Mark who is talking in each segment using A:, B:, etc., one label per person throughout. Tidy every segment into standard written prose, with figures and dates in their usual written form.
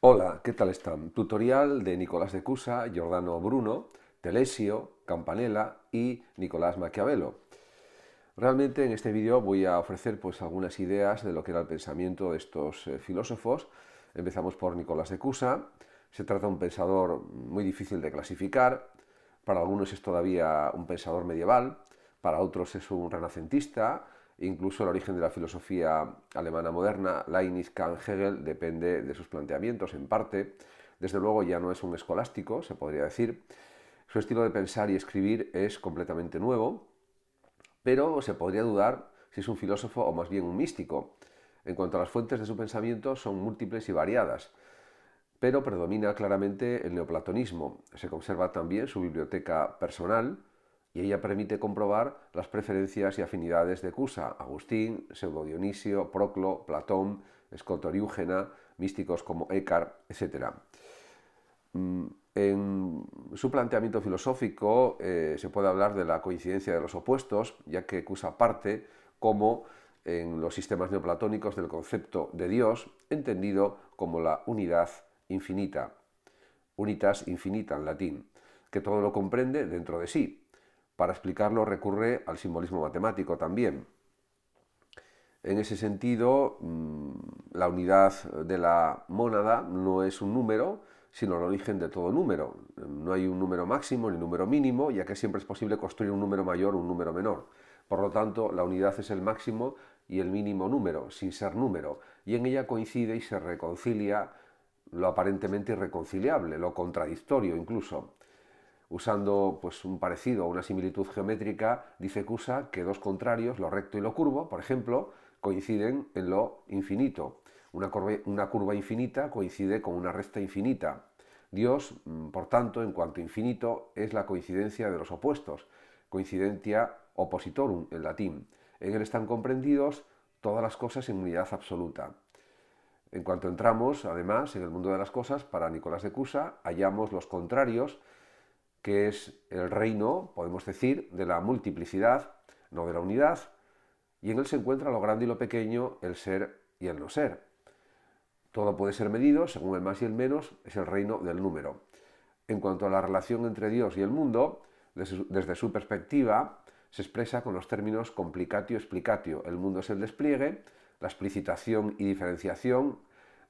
A: Hola, ¿qué tal están? Tutorial de Nicolás de Cusa, Giordano Bruno, Telesio, Campanella y Nicolás Maquiavelo. Realmente en este vídeo voy a ofrecer algunas ideas de lo que era el pensamiento de estos filósofos. Empezamos por Nicolás de Cusa. Se trata de un pensador muy difícil de clasificar. Para algunos es todavía un pensador medieval, para otros es un renacentista. Incluso el origen de la filosofía alemana moderna, Leibniz, Kant, Hegel, depende de sus planteamientos en parte. Desde luego ya no es un escolástico, se podría decir. Su estilo de pensar y escribir es completamente nuevo, pero se podría dudar si es un filósofo o más bien un místico. En cuanto a las fuentes de su pensamiento, son múltiples y variadas, pero predomina claramente el neoplatonismo. Se conserva también su biblioteca personal y ella permite comprobar las preferencias y afinidades de Cusa, Agustín, Pseudo Dionisio, Proclo, Platón, Escotoriúgena, místicos como Eckhart, etc. En su planteamiento filosófico se puede hablar de la coincidencia de los opuestos, ya que Cusa parte, como en los sistemas neoplatónicos, del concepto de Dios, entendido como la unidad infinita, unitas infinita en latín, que todo lo comprende dentro de sí. Para explicarlo recurre al simbolismo matemático también. En ese sentido, la unidad de la mónada no es un número, sino el origen de todo número. No hay un número máximo ni número mínimo, ya que siempre es posible construir un número mayor o un número menor. Por lo tanto, la unidad es el máximo y el mínimo número, sin ser número, y en ella coincide y se reconcilia lo aparentemente irreconciliable, lo contradictorio incluso. Usando un parecido o una similitud geométrica, dice Cusa que dos contrarios, lo recto y lo curvo, por ejemplo, coinciden en lo infinito. Una curva infinita coincide con una recta infinita. Dios, por tanto, en cuanto infinito, es la coincidencia de los opuestos, coincidentia oppositorum en latín. En él están comprendidos todas las cosas en unidad absoluta. En cuanto entramos, además, en el mundo de las cosas, para Nicolás de Cusa, hallamos los contrarios, que es el reino, podemos decir, de la multiplicidad, no de la unidad, y en él se encuentra lo grande y lo pequeño, el ser y el no ser. Todo puede ser medido, según el más y el menos, es el reino del número. En cuanto a la relación entre Dios y el mundo, desde su perspectiva, se expresa con los términos complicatio explicatio. El mundo es el despliegue, la explicitación y diferenciación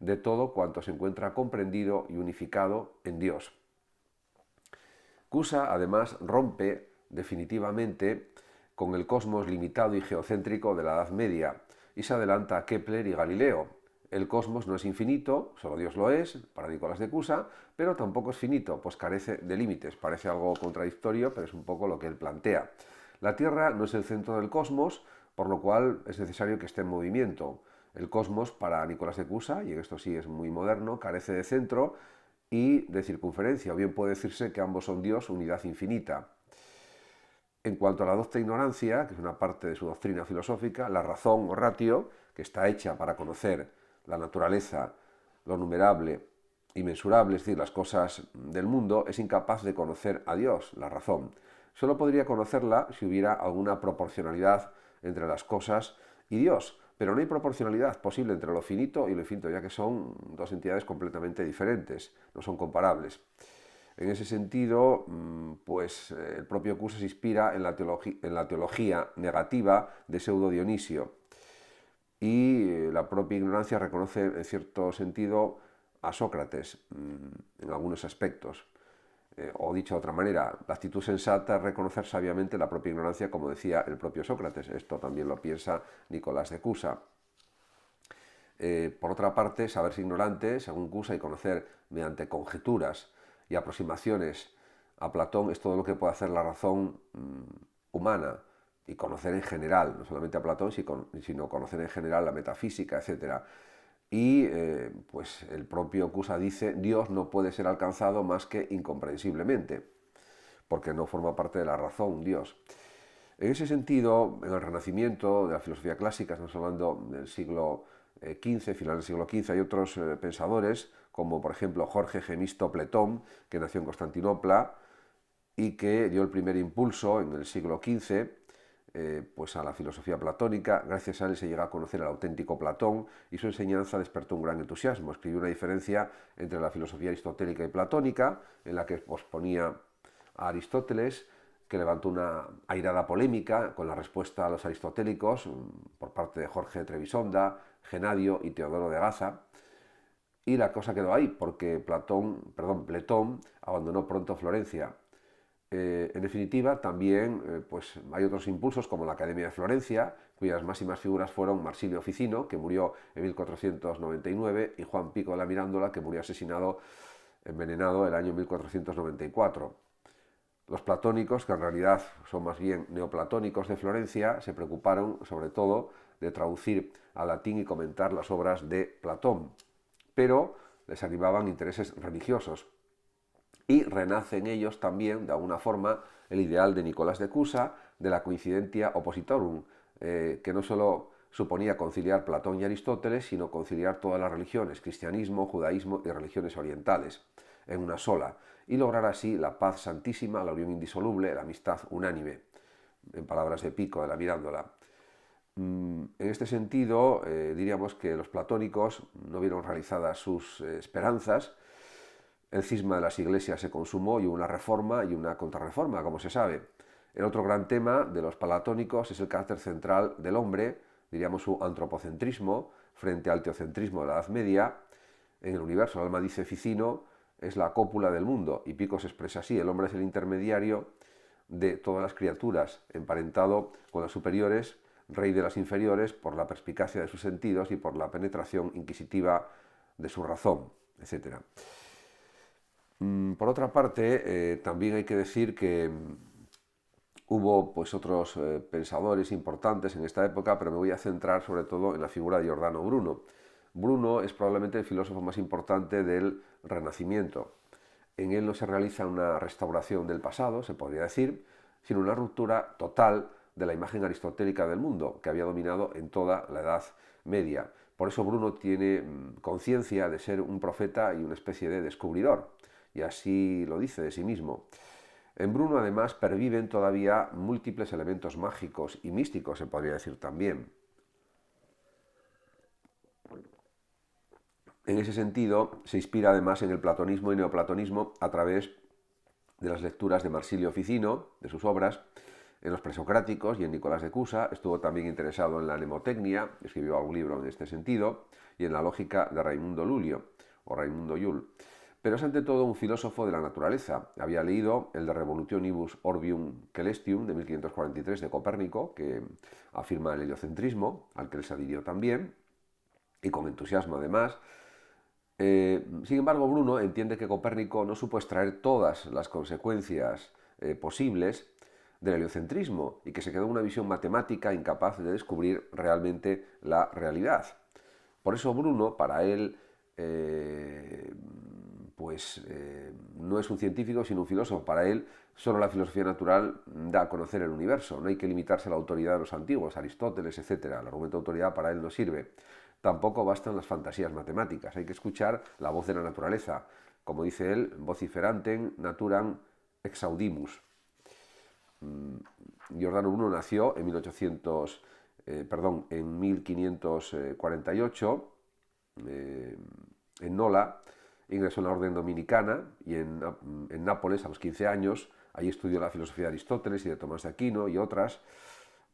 A: de todo cuanto se encuentra comprendido y unificado en Dios. Cusa, además, rompe definitivamente con el cosmos limitado y geocéntrico de la Edad Media y se adelanta a Kepler y Galileo. El cosmos no es infinito, solo Dios lo es, para Nicolás de Cusa, pero tampoco es finito, pues carece de límites. Parece algo contradictorio, pero es un poco lo que él plantea. La Tierra no es el centro del cosmos, por lo cual es necesario que esté en movimiento. El cosmos, para Nicolás de Cusa, y en esto sí es muy moderno, carece de centro y de circunferencia, o bien puede decirse que ambos son Dios, unidad infinita. En cuanto a la docta ignorancia, que es una parte de su doctrina filosófica, la razón o ratio, que está hecha para conocer la naturaleza, lo numerable y mensurable, es decir, las cosas del mundo, es incapaz de conocer a Dios, la razón. Solo podría conocerla si hubiera alguna proporcionalidad entre las cosas y Dios, pero no hay proporcionalidad posible entre lo finito y lo infinito, ya que son dos entidades completamente diferentes, no son comparables. En ese sentido, el propio Cusa se inspira en la teología negativa de Pseudo Dionisio y la propia ignorancia reconoce en cierto sentido a Sócrates en algunos aspectos. O dicho de otra manera, la actitud sensata es reconocer sabiamente la propia ignorancia, como decía el propio Sócrates. Esto también lo piensa Nicolás de Cusa. Por otra parte, saberse ignorante, según Cusa, y conocer mediante conjeturas y aproximaciones a Platón es todo lo que puede hacer la razón humana y conocer en general, no solamente a Platón, sino conocer en general la metafísica, etc. Y el propio Cusa dice, Dios no puede ser alcanzado más que incomprensiblemente, porque no forma parte de la razón Dios. En ese sentido, en el Renacimiento de la filosofía clásica, estamos hablando del siglo XV, final del siglo XV, hay otros pensadores, como por ejemplo Jorge Gemisto Pletón, que nació en Constantinopla y que dio el primer impulso en el siglo XV pues a la filosofía platónica. Gracias a él se llega a conocer al auténtico Platón y su enseñanza despertó un gran entusiasmo. Escribió una diferencia entre la filosofía aristotélica y platónica, en la que posponía a Aristóteles, que levantó una airada polémica con la respuesta a los aristotélicos por parte de Jorge de Trebisonda, Genadio y Teodoro de Gaza. Y la cosa quedó ahí, porque Pletón abandonó pronto Florencia. En definitiva, también pues, hay otros impulsos como la Academia de Florencia, cuyas máximas figuras fueron Marsilio Ficino, que murió en 1499, y Juan Pico de la Mirándola, que murió asesinado, envenenado, el año 1494. Los platónicos, que en realidad son más bien neoplatónicos de Florencia, se preocuparon sobre todo de traducir al latín y comentar las obras de Platón, pero les animaban intereses religiosos. Y renace en ellos también, de alguna forma, el ideal de Nicolás de Cusa, de la coincidentia oppositorum, que no solo suponía conciliar Platón y Aristóteles, sino conciliar todas las religiones, cristianismo, judaísmo y religiones orientales, en una sola, y lograr así la paz santísima, la unión indisoluble, la amistad unánime, en palabras de Pico de la Mirándola. En este sentido, diríamos que los platónicos no vieron realizadas sus esperanzas. El cisma de las iglesias se consumó y hubo una reforma y una contrarreforma, como se sabe. El otro gran tema de los platónicos es el carácter central del hombre, diríamos su antropocentrismo, frente al teocentrismo de la Edad Media. En el universo, el alma, dice Ficino, es la cópula del mundo, y Pico se expresa así: el hombre es el intermediario de todas las criaturas, emparentado con las superiores, rey de las inferiores, por la perspicacia de sus sentidos y por la penetración inquisitiva de su razón, etc. Por otra parte, también hay que decir que hubo pues, otros pensadores importantes en esta época, pero me voy a centrar sobre todo en la figura de Giordano Bruno. Bruno es probablemente el filósofo más importante del Renacimiento. En él no se realiza una restauración del pasado, se podría decir, sino una ruptura total de la imagen aristotélica del mundo, que había dominado en toda la Edad Media. Por eso Bruno tiene conciencia de ser un profeta y una especie de descubridor, y así lo dice de sí mismo. En Bruno, además, perviven todavía múltiples elementos mágicos y místicos, se podría decir también. En ese sentido, se inspira además en el platonismo y neoplatonismo a través de las lecturas de Marsilio Ficino, de sus obras, en los presocráticos y en Nicolás de Cusa. Estuvo también interesado en la mnemotecnia, escribió algún libro en este sentido, y en la lógica de Raimundo Lulio, o Raimundo Llull. Pero es ante todo un filósofo de la naturaleza. Había leído el de Revolutionibus Orbium Celestium de 1543 de Copérnico, que afirma el heliocentrismo, al que él se adhirió también, y con entusiasmo además. Sin embargo, Bruno entiende que Copérnico no supo extraer todas las consecuencias posibles del heliocentrismo y que se quedó en una visión matemática incapaz de descubrir realmente la realidad. Por eso Bruno, para él, no es un científico sino un filósofo. Para él, solo la filosofía natural da a conocer el universo. No hay que limitarse a la autoridad de los antiguos, Aristóteles, etc. El argumento de autoridad para él no sirve. Tampoco bastan las fantasías matemáticas. Hay que escuchar la voz de la naturaleza. Como dice él, vociferantem naturam exaudimus. Giordano Bruno nació en 1548 en Nola. Ingresó en la orden dominicana y en Nápoles a los 15 años. Allí estudió la filosofía de Aristóteles y de Tomás de Aquino y otras.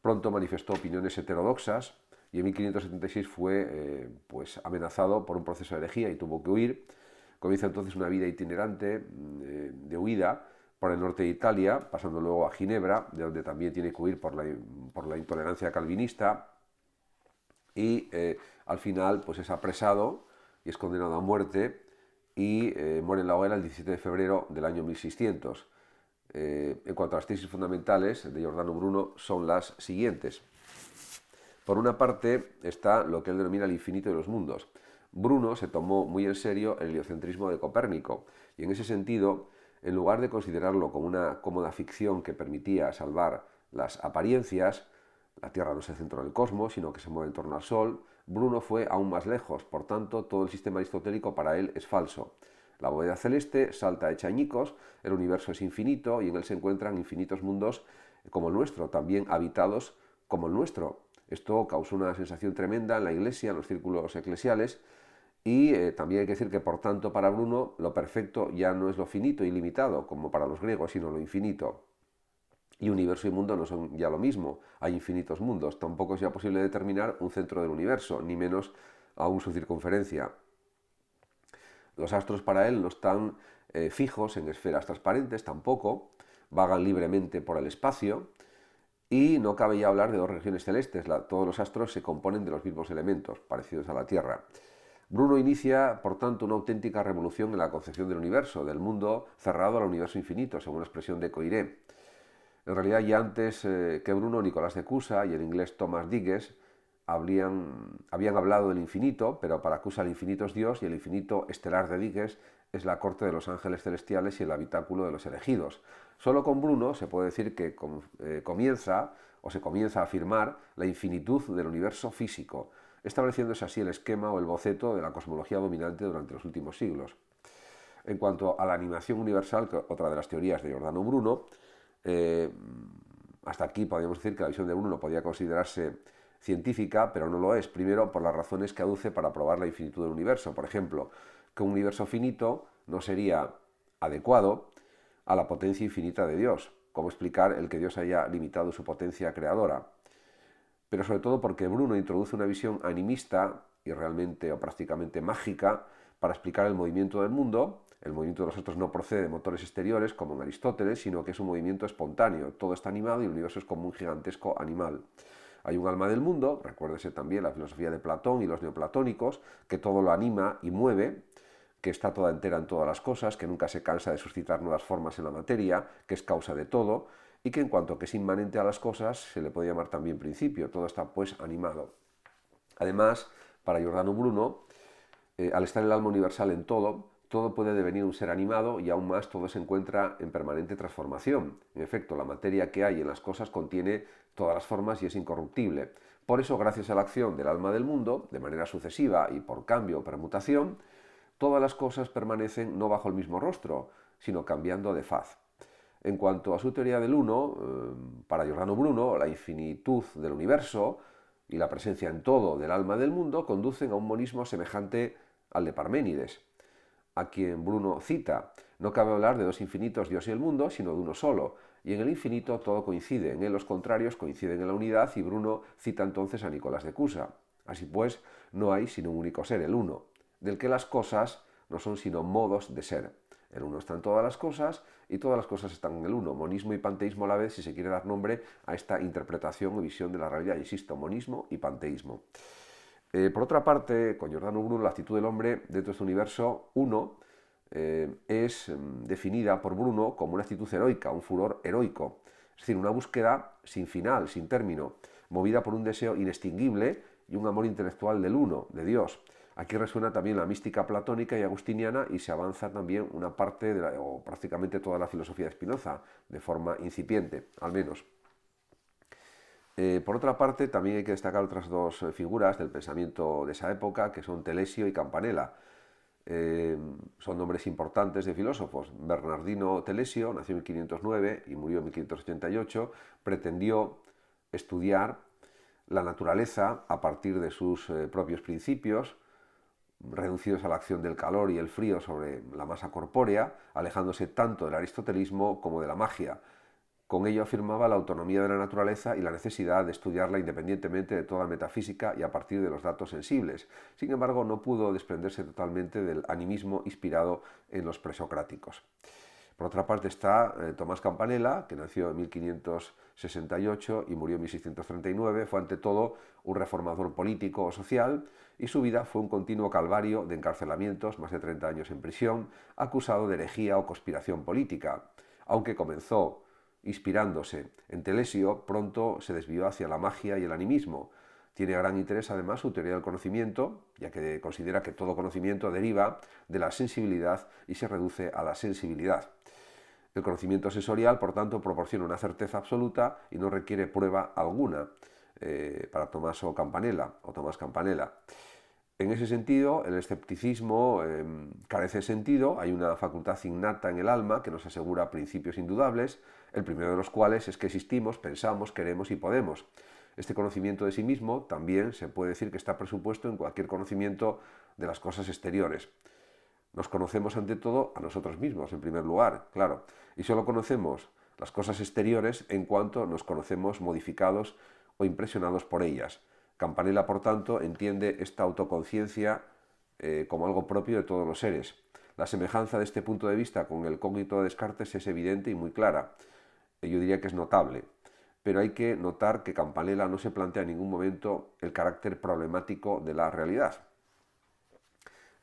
A: Pronto manifestó opiniones heterodoxas y en 1576 fue amenazado por un proceso de herejía y tuvo que huir. Comienza entonces una vida itinerante de huida por el norte de Italia, pasando luego a Ginebra, de donde también tiene que huir por la intolerancia calvinista, y al final pues es apresado y es condenado a muerte y muere en la hoguera el 17 de febrero del año 1600. En cuanto a las tesis fundamentales de Giordano Bruno, son las siguientes. Por una parte está lo que él denomina el infinito de los mundos. Bruno se tomó muy en serio el heliocentrismo de Copérnico y en ese sentido, en lugar de considerarlo como una cómoda ficción que permitía salvar las apariencias, la Tierra no es el centro del cosmos, sino que se mueve en torno al Sol, Bruno fue aún más lejos. Por tanto, todo el sistema aristotélico para él es falso. La bóveda celeste salta hecha añicos, el universo es infinito y en él se encuentran infinitos mundos como el nuestro, también habitados como el nuestro. Esto causó una sensación tremenda en la Iglesia, en los círculos eclesiales, y también hay que decir que, por tanto, para Bruno, lo perfecto ya no es lo finito y limitado, como para los griegos, sino lo infinito. Y universo y mundo no son ya lo mismo, hay infinitos mundos, tampoco es ya posible determinar un centro del universo, ni menos aún su circunferencia. Los astros para él no están fijos en esferas transparentes tampoco, vagan libremente por el espacio, y no cabe ya hablar de dos regiones celestes, todos los astros se componen de los mismos elementos, parecidos a la Tierra. Bruno inicia, por tanto, una auténtica revolución en la concepción del universo, del mundo cerrado al universo infinito, según la expresión de Coiré. En realidad, ya antes que Bruno, Nicolás de Cusa y el inglés Thomas Digges habían hablado del infinito, pero para Cusa el infinito es Dios y el infinito estelar de Digges es la corte de los ángeles celestiales y el habitáculo de los elegidos. Solo con Bruno se puede decir que se comienza a afirmar la infinitud del universo físico, estableciéndose así el esquema o el boceto de la cosmología dominante durante los últimos siglos. En cuanto a la animación universal, otra de las teorías de Giordano Bruno, hasta aquí podríamos decir que la visión de Bruno podía considerarse científica, pero no lo es. Primero, por las razones que aduce para probar la infinitud del universo. Por ejemplo, que un universo finito no sería adecuado a la potencia infinita de Dios. ¿Cómo explicar el que Dios haya limitado su potencia creadora? Pero sobre todo porque Bruno introduce una visión animista y realmente o prácticamente mágica para explicar el movimiento del mundo. El movimiento de los astros no procede de motores exteriores, como en Aristóteles, sino que es un movimiento espontáneo. Todo está animado y el universo es como un gigantesco animal. Hay un alma del mundo, recuérdese también la filosofía de Platón y los neoplatónicos, que todo lo anima y mueve, que está toda entera en todas las cosas, que nunca se cansa de suscitar nuevas formas en la materia, que es causa de todo, y que en cuanto que es inmanente a las cosas, se le puede llamar también principio. Todo está pues animado. Además, para Giordano Bruno, al estar el alma universal en todo, todo puede devenir un ser animado y aún más todo se encuentra en permanente transformación. En efecto, la materia que hay en las cosas contiene todas las formas y es incorruptible. Por eso, gracias a la acción del alma del mundo, de manera sucesiva y por cambio o permutación, todas las cosas permanecen no bajo el mismo rostro, sino cambiando de faz. En cuanto a su teoría del uno, para Giordano Bruno, la infinitud del universo y la presencia en todo del alma del mundo conducen a un monismo semejante al de Parménides, a quien Bruno cita. No cabe hablar de dos infinitos, Dios y el mundo, sino de uno solo, y en el infinito todo coincide, en él los contrarios coinciden en la unidad, y Bruno cita entonces a Nicolás de Cusa. Así pues, no hay sino un único ser, el uno, del que las cosas no son sino modos de ser. El uno está en todas las cosas y todas las cosas están en el uno. Monismo y panteísmo a la vez, si se quiere dar nombre a esta interpretación o visión de la realidad. Insisto, monismo y panteísmo. Por otra parte, con Giordano Bruno, la actitud del hombre dentro de este universo uno es definida por Bruno como una actitud heroica, un furor heroico. Es decir, una búsqueda sin final, sin término, movida por un deseo inextinguible y un amor intelectual del uno, de Dios. Aquí resuena también la mística platónica y agustiniana y se avanza también una parte, o prácticamente toda la filosofía de Spinoza, de forma incipiente, al menos. Por otra parte, también hay que destacar otras dos figuras del pensamiento de esa época, que son Telesio y Campanella. Son nombres importantes de filósofos. Bernardino Telesio nació en 1509 y murió en 1588, pretendió estudiar la naturaleza a partir de sus propios principios, reducidos a la acción del calor y el frío sobre la masa corpórea, alejándose tanto del aristotelismo como de la magia. Con ello afirmaba la autonomía de la naturaleza y la necesidad de estudiarla independientemente de toda metafísica y a partir de los datos sensibles. Sin embargo, no pudo desprenderse totalmente del animismo inspirado en los presocráticos. Por otra parte está Tomás Campanella, que nació en 1568 y murió en 1639. Fue ante todo un reformador político o social y su vida fue un continuo calvario de encarcelamientos, más de 30 años en prisión, acusado de herejía o conspiración política. Aunque comenzó inspirándose en Telesio, pronto se desvió hacia la magia y el animismo. Tiene gran interés además su teoría del conocimiento, ya que considera que todo conocimiento deriva de la sensibilidad y se reduce a la sensibilidad. El conocimiento sensorial, por tanto, proporciona una certeza absoluta y no requiere prueba alguna para Tomás Campanella. En ese sentido, el escepticismo carece de sentido, hay una facultad innata en el alma que nos asegura principios indudables, el primero de los cuales es que existimos, pensamos, queremos y podemos. Este conocimiento de sí mismo también se puede decir que está presupuesto en cualquier conocimiento de las cosas exteriores. Nos conocemos ante todo a nosotros mismos, en primer lugar, claro, y solo conocemos las cosas exteriores en cuanto nos conocemos modificados o impresionados por ellas. Campanella, por tanto, entiende esta autoconciencia como algo propio de todos los seres. La semejanza de este punto de vista con el cógnito de Descartes es evidente y muy clara. Yo diría que es notable. Pero hay que notar que Campanella no se plantea en ningún momento el carácter problemático de la realidad.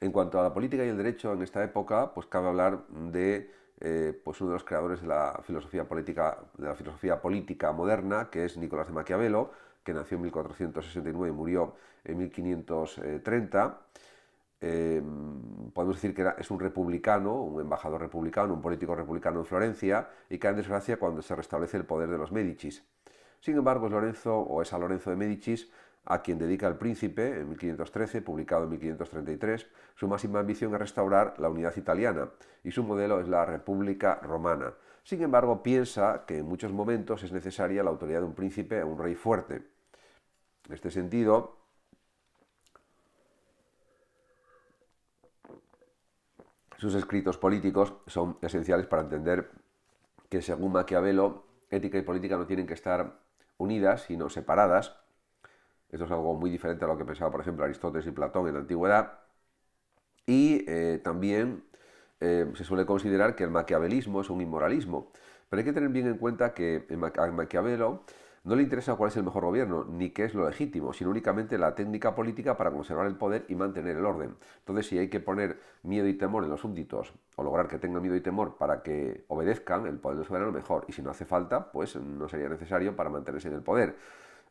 A: En cuanto a la política y el derecho en esta época, pues cabe hablar de pues uno de los creadores de la filosofía política moderna, que es Nicolás de Maquiavelo, que nació en 1469 y murió en 1530. Podemos decir que es un republicano, un embajador republicano, un político republicano en Florencia, y cae en desgracia cuando se restablece el poder de los Médicis. Sin embargo, es a Lorenzo de Médicis a quien dedica El Príncipe, en 1513, publicado en 1533. Su máxima ambición es restaurar la unidad italiana y su modelo es la República Romana. Sin embargo, piensa que en muchos momentos es necesaria la autoridad de un príncipe o un rey fuerte. En este sentido, sus escritos políticos son esenciales para entender que, según Maquiavelo, ética y política no tienen que estar unidas, sino separadas. Esto es algo muy diferente a lo que pensaba, por ejemplo, Aristóteles y Platón en la antigüedad. Y también se suele considerar que el maquiavelismo es un inmoralismo. Pero hay que tener bien en cuenta que a Maquiavelo no le interesa cuál es el mejor gobierno, ni qué es lo legítimo, sino únicamente la técnica política para conservar el poder y mantener el orden. Entonces, si hay que poner miedo y temor en los súbditos, o lograr que tengan miedo y temor para que obedezcan el poder del soberano, mejor. Y si no hace falta, pues no sería necesario para mantenerse en el poder.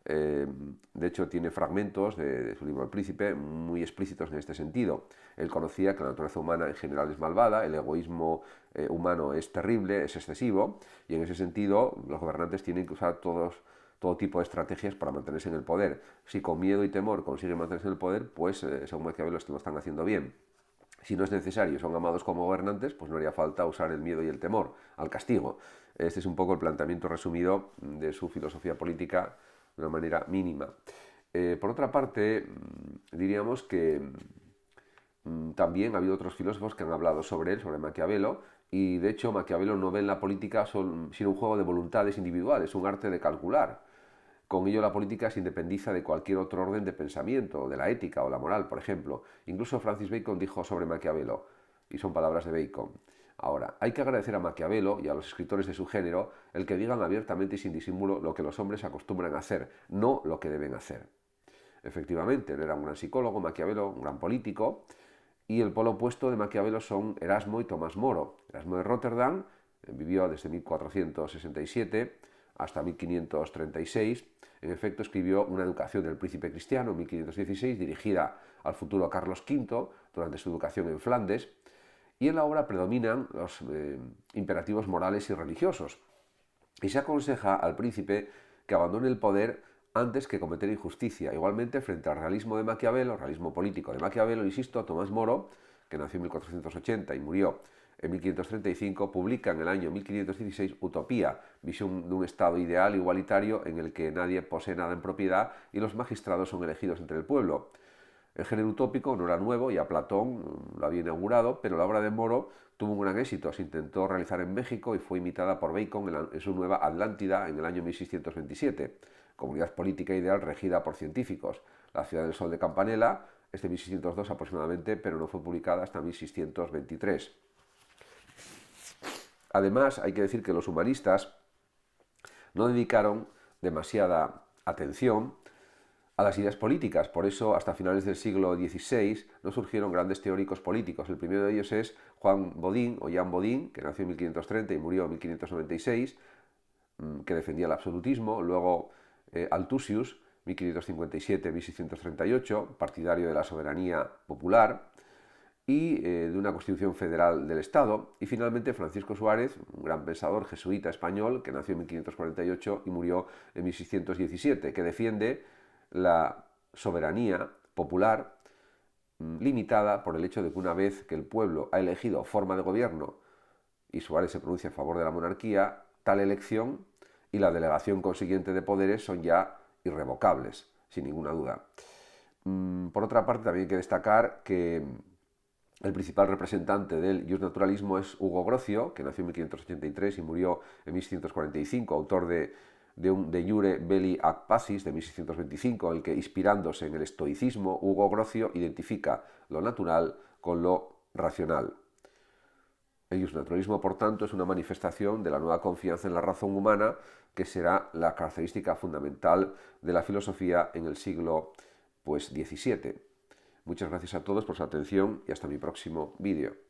A: De hecho, tiene fragmentos de su libro El Príncipe muy explícitos en este sentido. Él conocía que la naturaleza humana en general es malvada, el egoísmo humano es terrible, es excesivo, y en ese sentido los gobernantes tienen que usar todo tipo de estrategias para mantenerse en el poder. Si con miedo y temor consiguen mantenerse en el poder, pues según Maquiavelo lo están haciendo bien. Si no es necesario, son amados como gobernantes, pues no haría falta usar el miedo y el temor al castigo. Este es un poco el planteamiento resumido de su filosofía política de una manera mínima. Por otra parte, diríamos que también ha habido otros filósofos que han hablado sobre él, sobre Maquiavelo, y de hecho Maquiavelo no ve en la política sino un juego de voluntades individuales, un arte de calcular. Con ello la política se independiza de cualquier otro orden de pensamiento, de la ética o la moral, por ejemplo. Incluso Francis Bacon dijo sobre Maquiavelo, y son palabras de Bacon. Ahora, hay que agradecer a Maquiavelo y a los escritores de su género el que digan abiertamente y sin disimulo lo que los hombres acostumbran a hacer, no lo que deben hacer. Efectivamente, él era un gran psicólogo, Maquiavelo, un gran político, y el polo opuesto de Maquiavelo son Erasmo y Tomás Moro. Erasmo de Rotterdam vivió desde 1467 hasta 1536. En efecto, escribió Una educación del príncipe cristiano en 1516, dirigida al futuro Carlos V durante su educación en Flandes. Y en la obra predominan los imperativos morales y religiosos. Y se aconseja al príncipe que abandone el poder antes que cometer injusticia. Igualmente, frente al realismo de Maquiavelo, realismo político de Maquiavelo, insisto, Tomás Moro, que nació en 1480 y murió en 1535, publica en el año 1516 Utopía, visión de un estado ideal igualitario en el que nadie posee nada en propiedad y los magistrados son elegidos entre el pueblo. El género utópico no era nuevo, ya Platón lo había inaugurado, pero la obra de Moro tuvo un gran éxito. Se intentó realizar en México y fue imitada por Bacon en su nueva Atlántida en el año 1627, comunidad política ideal regida por científicos. La ciudad del sol de Campanella es de 1602 aproximadamente, pero no fue publicada hasta 1623. Además, hay que decir que los humanistas no dedicaron demasiada atención a las ideas políticas. Por eso, hasta finales del siglo XVI no surgieron grandes teóricos políticos. El primero de ellos es Juan Bodin, o Jean Bodin, que nació en 1530 y murió en 1596, que defendía el absolutismo. Luego Althusius, 1557-1638, partidario de la soberanía popular y de una constitución federal del Estado. Y finalmente Francisco Suárez, un gran pensador jesuita español, que nació en 1548 y murió en 1617, que defiende la soberanía popular limitada por el hecho de que una vez que el pueblo ha elegido forma de gobierno y Suárez se pronuncia a favor de la monarquía, tal elección y la delegación consiguiente de poderes son ya irrevocables, sin ninguna duda. Por otra parte, también hay que destacar que el principal representante del justnaturalismo es Hugo Grocio, que nació en 1583 y murió en 1645, autor de un De Jure Belli ac Pacis de 1625, en el que, inspirándose en el estoicismo, Hugo Grocio identifica lo natural con lo racional. El justnaturalismo, por tanto, es una manifestación de la nueva confianza en la razón humana, que será la característica fundamental de la filosofía en el siglo XVII. Muchas gracias a todos por su atención y hasta mi próximo vídeo.